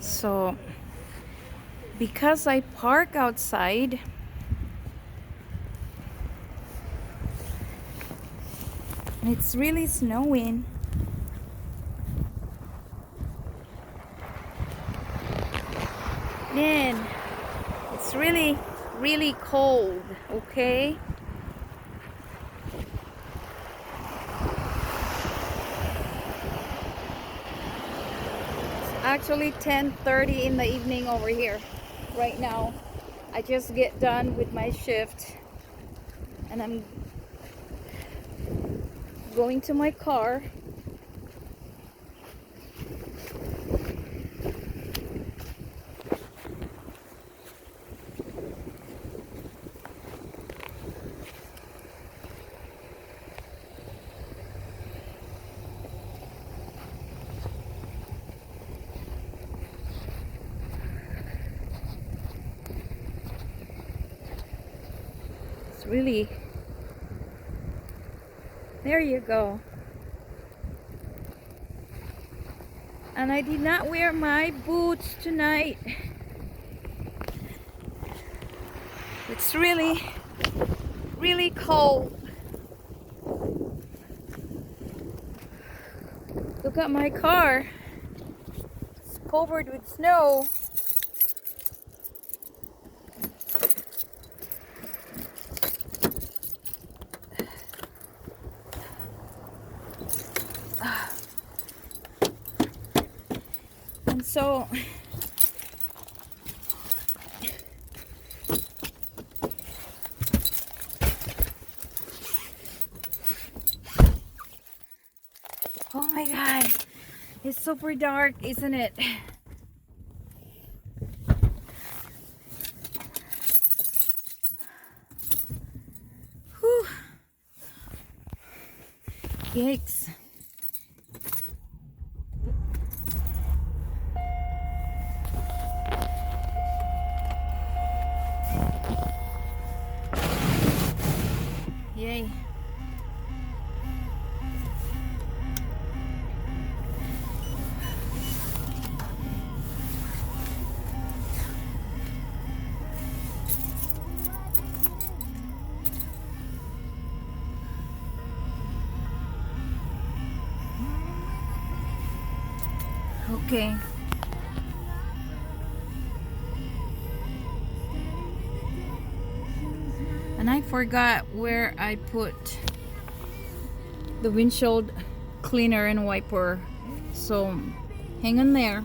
So because I park outside, and it's really snowing, man, it's really cold, okay? It's actually 10:30 in the evening over here right now. I just get done with my shift and I'm going to my car. It's really, there you go. And I did not wear my boots tonight. It's really cold. Look at my car. It's covered with snow. And so oh my God, it's super dark, isn't it? Whew. Yikes. Yay. Okay. And I forgot where I put the windshield cleaner and wiper. So hang on there.